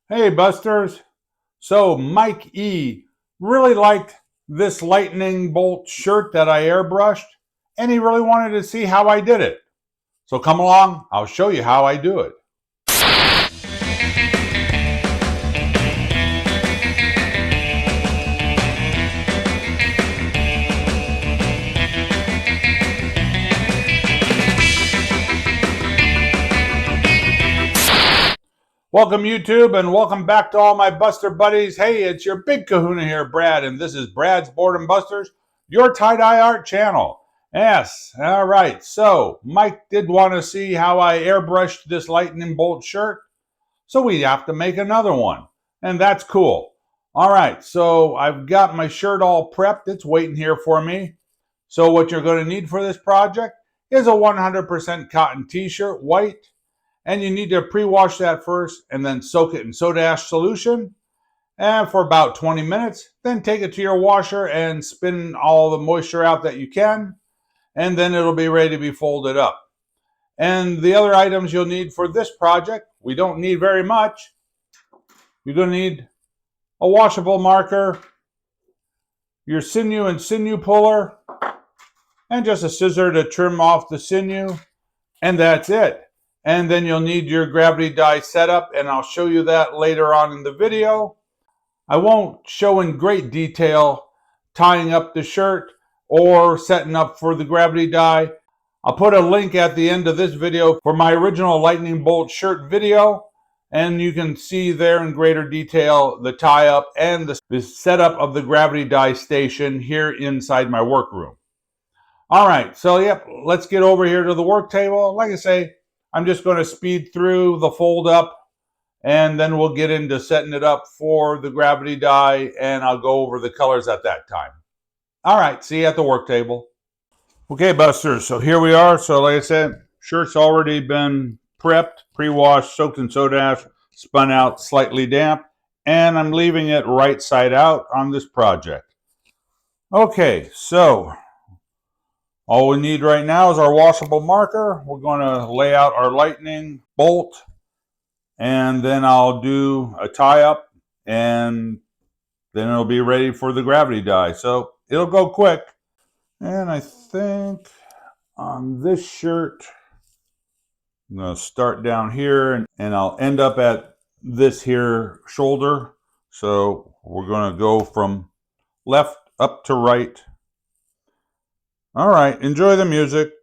Hey Busters! So Mike E really liked this lightning bolt shirt that I airbrushed, and he really wanted to see how I did it. So come along, I'll show you how I do it. Welcome YouTube, and welcome back to all my Buster buddies. Hey, it's your big kahuna here, Brad, and this is Brad's Boredom Busters, your tie-dye art channel. Yes, all right, so Mike did want to see how I airbrushed this lightning bolt shirt, so we have to make another one, and that's cool. All right, so I've got my shirt all prepped. It's waiting here for me. So what you're going to need for this project is a 100% cotton t-shirt, white, and you need to pre-wash that first and then soak it in soda ash solution and for about 20 minutes. Then take it to your washer and spin all the moisture out that you can, and then it'll be ready to be folded up. And the other items you'll need for this project, we don't need very much. You're going to need a washable marker, your sinew and sinew puller, and just a scissor to trim off the sinew, and that's it. And then you'll need your gravity dye setup, and I'll show you that later on in the video. I won't show in great detail tying up the shirt or setting up for the gravity dye. I'll put a link at the end of this video for my original lightning bolt shirt video, and you can see there in greater detail the tie up and the setup of the gravity dye station here inside my workroom. All right, so yep, let's get over here to the work table. Like I say, I'm just going to speed through the fold up, and then we'll get into setting it up for the gravity dye, and I'll go over the colors at that time. All right, see you at the work table. Okay, Busters, so here we are. So like I said, shirt's already been prepped, pre-washed, soaked in soda ash, spun out, slightly damp, and I'm leaving it right side out on this project. Okay, so all we need right now is our washable marker. We're going to lay out our lightning bolt, and then I'll do a tie up, and then it'll be ready for the gravity dye. So it'll go quick. And I think on this shirt, I'm going to start down here, and I'll end up at this here shoulder. So we're going to go from left up to right. All right, enjoy the music.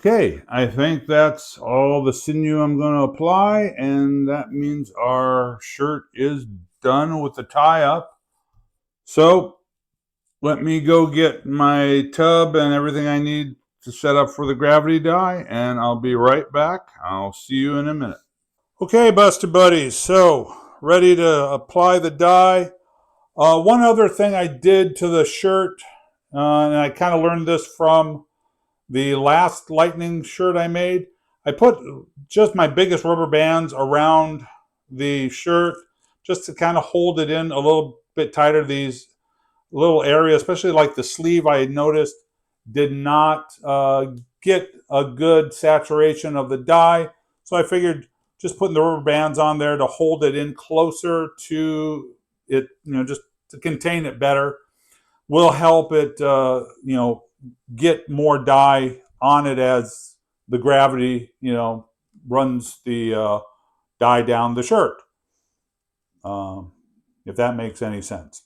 Okay, I think that's all the sinew I'm going to apply, and that means our shirt is done with the tie up. So let me go get my tub and everything I need to set up for the gravity dye, and I'll be right back. I'll see you in a minute. Okay, Buster Buddies, so ready to apply the dye. One other thing I did to the shirt, and I kind of learned this from the last lightning shirt I made, I put just my biggest rubber bands around the shirt just to kind of hold it in a little bit tighter. These little areas, especially like the sleeve, I noticed did not get a good saturation of the dye. So I figured just putting the rubber bands on there to hold it in closer to it, just to contain it better, will help it, get more dye on it as the gravity, runs the dye down the shirt. If that makes any sense.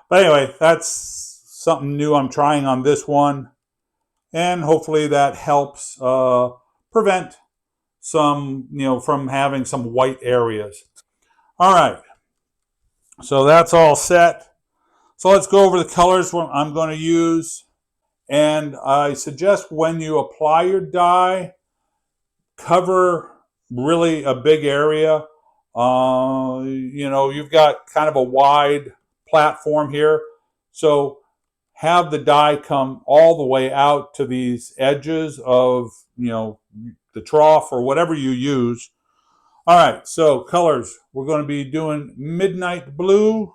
But anyway, that's something new I'm trying on this one. And hopefully that helps prevent some, from having some white areas. All right. So that's all set. So let's go over the colors I'm going to use. And I suggest when you apply your dye, cover really a big area. You've got kind of a wide platform here. So have the dye come all the way out to these edges of, the trough or whatever you use. All right, so colors. We're going to be doing midnight blue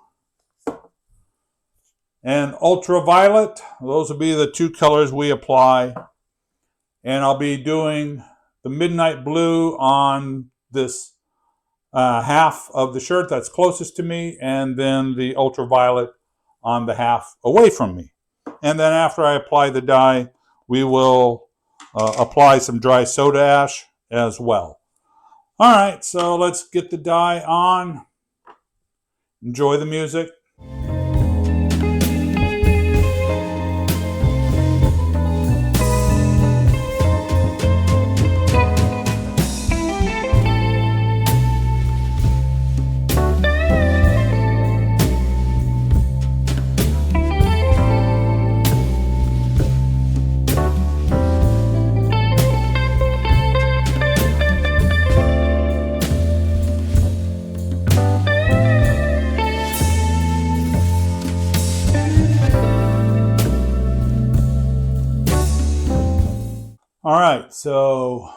and ultraviolet. Those will be the two colors we apply. And I'll be doing the midnight blue on this half of the shirt that's closest to me, and then the ultraviolet on the half away from me. And then after I apply the dye, we will apply some dry soda ash as well. All right, so let's get the dye on. Enjoy the music. All right, so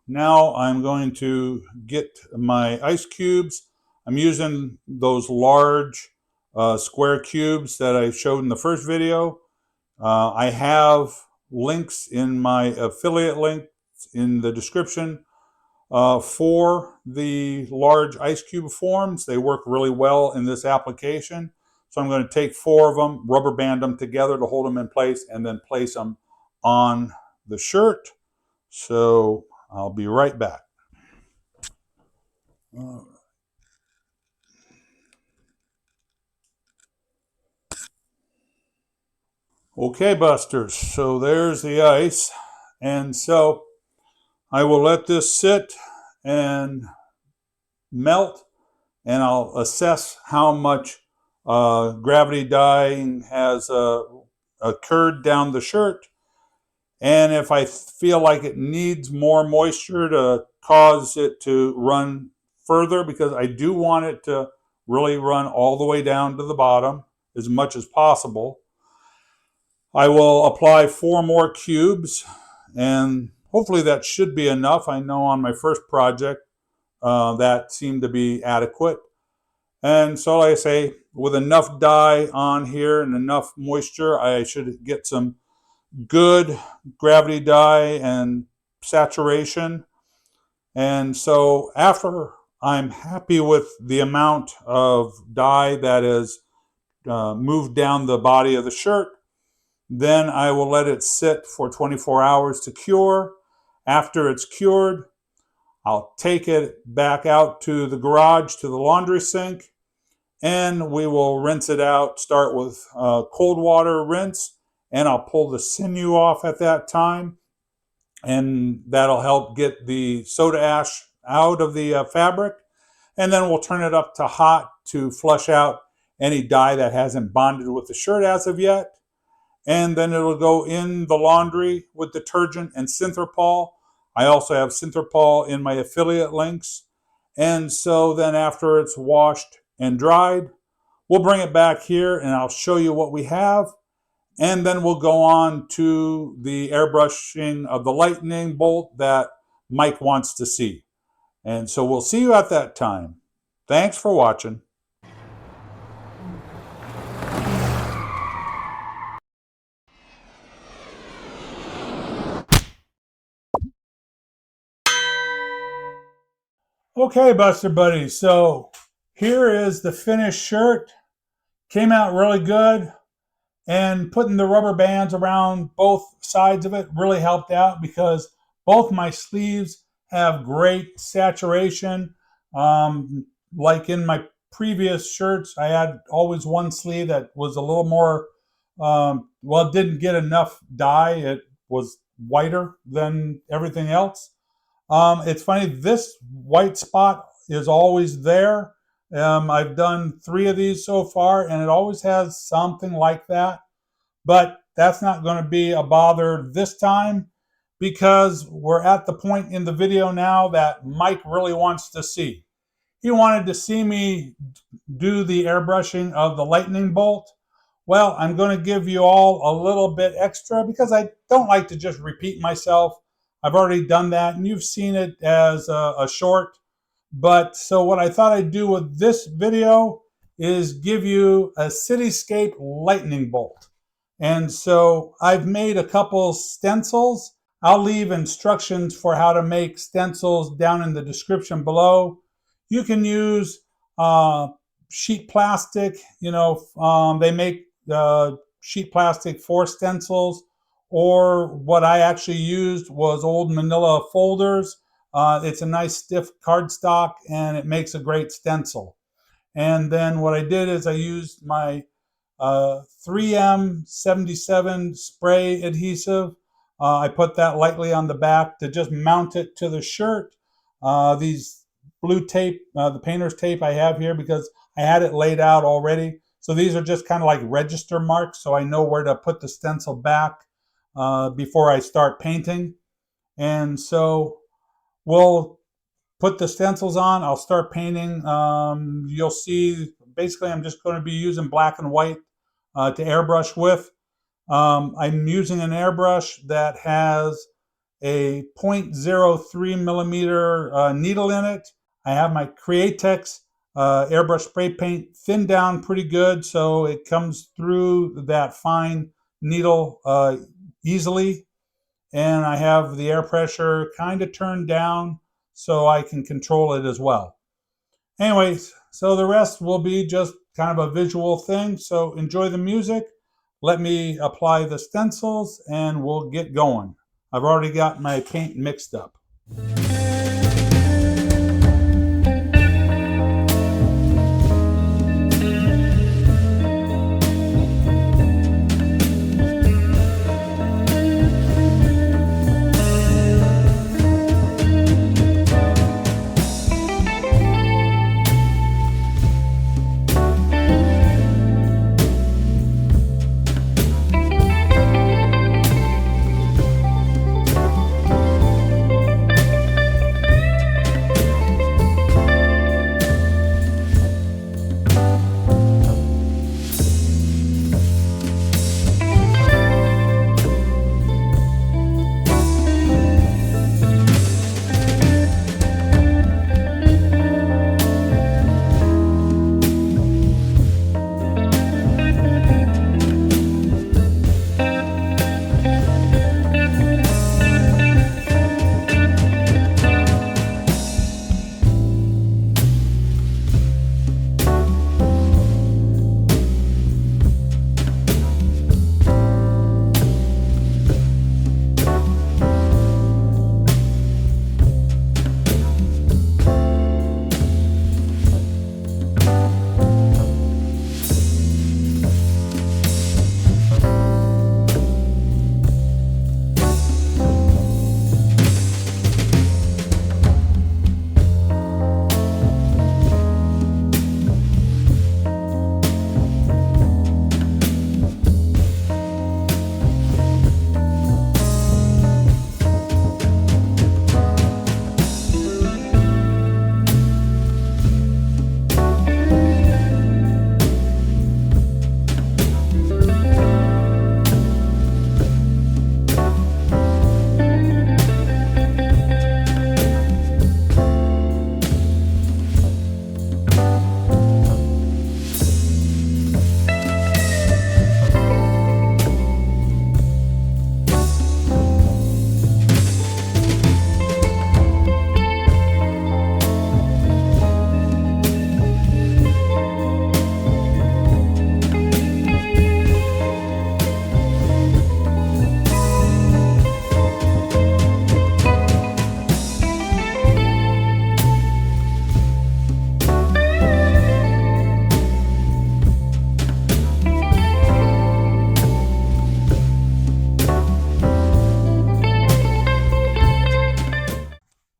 now I'm going to get my ice cubes. I'm using those large square cubes that I showed in the first video. I have links in my affiliate link in the description for the large ice cube forms. They work really well in this application. So I'm going to take 4 of them, rubber band them together to hold them in place, and then place them on the shirt. So I'll be right back. Okay, Busters, so there's the ice. And so I will let this sit and melt, and I'll assess how much gravity dyeing has occurred down the shirt. And if I feel like it needs more moisture to cause it to run further, because I do want it to really run all the way down to the bottom as much as possible, I will apply 4 more cubes, and hopefully that should be enough. I know on my first project that seemed to be adequate. And so like I say, with enough dye on here and enough moisture, I should get some good gravity dye and saturation. And so after I'm happy with the amount of dye that is moved down the body of the shirt, then I will let it sit for 24 hours to cure. After it's cured, I'll take it back out to the garage, to the laundry sink, and we will rinse it out. Start with cold water rinse, and I'll pull the sinew off at that time, and that'll help get the soda ash out of the fabric. And then we'll turn it up to hot to flush out any dye that hasn't bonded with the shirt as of yet. And then it'll go in the laundry with detergent and Synthropol. I also have Synthropol in my affiliate links. And so then after it's washed and dried, we'll bring it back here and I'll show you what we have. And then we'll go on to the airbrushing of the lightning bolt that Mike wants to see. And so we'll see you at that time. Thanks for watching. Okay, Buster Buddies, so here is the finished shirt. Came out really good, and putting the rubber bands around both sides of it really helped out because both my sleeves have great saturation. Like in my previous shirts, I had always one sleeve that was a little more, well, it didn't get enough dye. It was whiter than everything else. It's funny, this white spot is always there. I've done 3 of these so far, and it always has something like that. But that's not going to be a bother this time because we're at the point in the video now that Mike really wants to see. He wanted to see me do the airbrushing of the lightning bolt. Well, I'm going to give you all a little bit extra because I don't like to just repeat myself. I've already done that, and you've seen it as a short. But so what I thought I'd do with this video is give you a cityscape lightning bolt. And so I've made a couple stencils. I'll leave instructions for how to make stencils down in the description below. You can use sheet plastic. They make sheet plastic for stencils, or what I actually used was old manila folders. It's a nice stiff cardstock and it makes a great stencil. And then what I did is I used my 3M 77 spray adhesive. I put that lightly on the back to just mount it to the shirt. These blue tape, the painter's tape I have here because I had it laid out already. So these are just kind of like register marks, so I know where to put the stencil back before I start painting. And so we'll put the stencils on. I'll start painting. You'll see, basically I'm just going to be using black and white to airbrush with. I'm using an airbrush that has a 0.03 millimeter needle in it. I have my Createx airbrush spray paint thinned down pretty good so it comes through that fine needle easily. And I have the air pressure kind of turned down so I can control it as well. Anyways, so the rest will be just kind of a visual thing. So enjoy the music. Let me apply the stencils and we'll get going. I've already got my paint mixed up.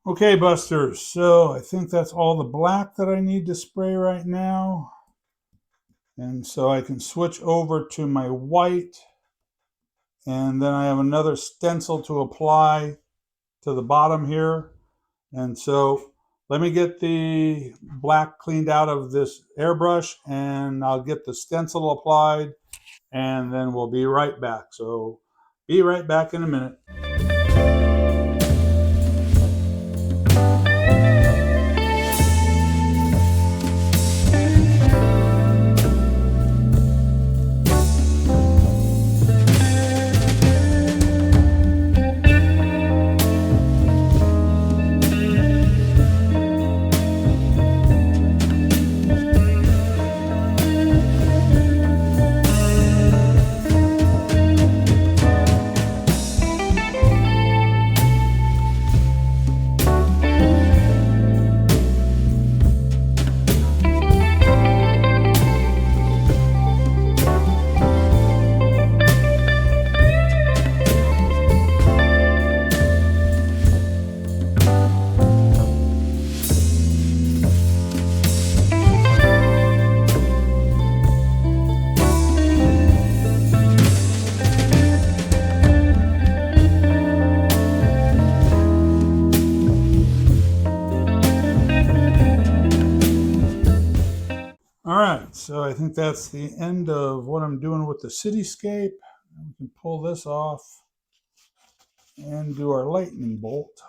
Okay, Busters, so I think that's all the black that I need to spray right now. And so I can switch over to my white, and then I have another stencil to apply to the bottom here. And so let me get the black cleaned out of this airbrush, and I'll get the stencil applied, and then we'll be right back. So be right back in a minute. All right, so I think that's the end of what I'm doing with the cityscape. We can pull this off and do our lightning bolt.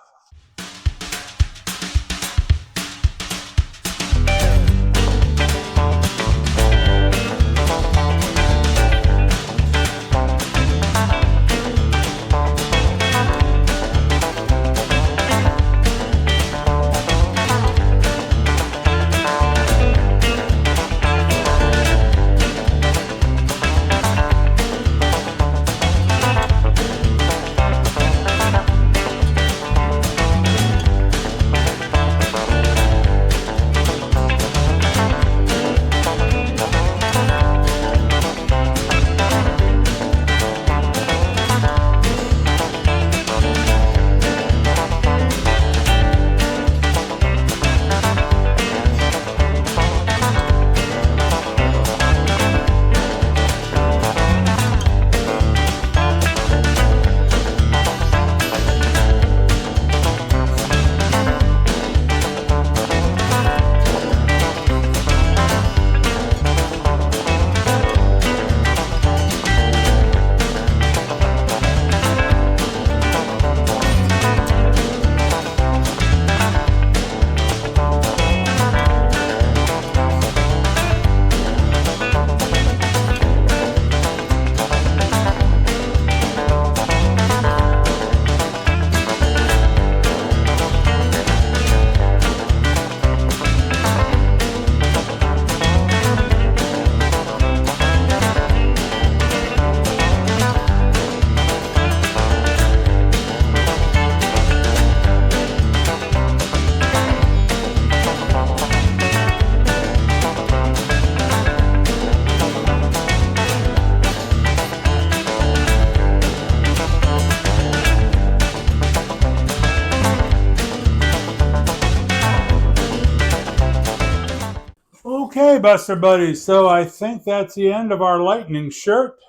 Okay, Buster Buddies, so I think that's the end of our lightning shirt.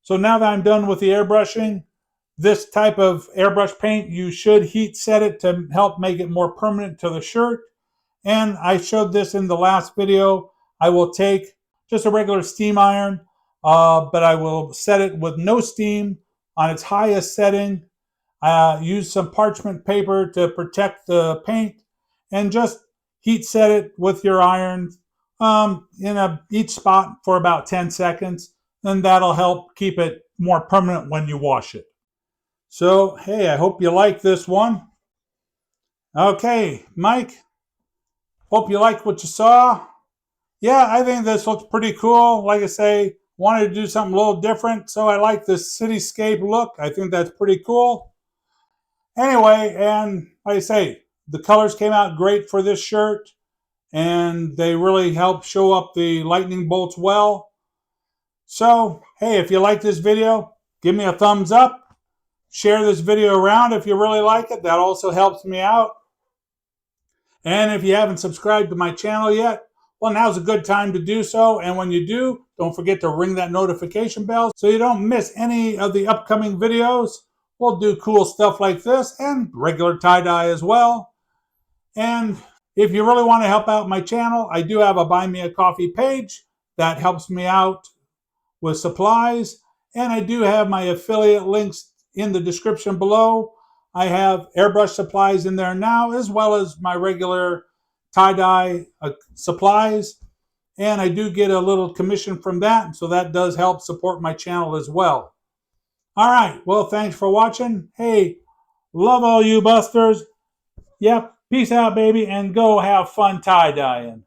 So now that I'm done with the airbrushing, this type of airbrush paint, you should heat set it to help make it more permanent to the shirt. And I showed this in the last video. I will take just a regular steam iron, but I will set it with no steam on its highest setting. Use some parchment paper to protect the paint, and just heat set it with your iron in each spot for about 10 seconds, and that'll help keep it more permanent when you wash it. So, hey, I hope you like this one. Okay, Mike, hope you liked what you saw. Yeah, I think this looks pretty cool. Like I say, wanted to do something a little different, so I like this cityscape look. I think that's pretty cool. Anyway, and like I say, the colors came out great for this shirt, and they really help show up the lightning bolts well. So, hey, if you like this video, give me a thumbs up. Share this video around if you really like it. That also helps me out. And if you haven't subscribed to my channel yet, well, now's a good time to do so. And when you do, don't forget to ring that notification bell so you don't miss any of the upcoming videos. We'll do cool stuff like this and regular tie-dye as well. And if you really want to help out my channel, I do have a Buy Me a Coffee page that helps me out with supplies. And I do have my affiliate links in the description below. I have airbrush supplies in there now, as well as my regular tie-dye supplies. And I do get a little commission from that, so that does help support my channel as well. All right, well, thanks for watching. Hey, love all you busters. Yep, peace out, baby, and go have fun tie-dyeing.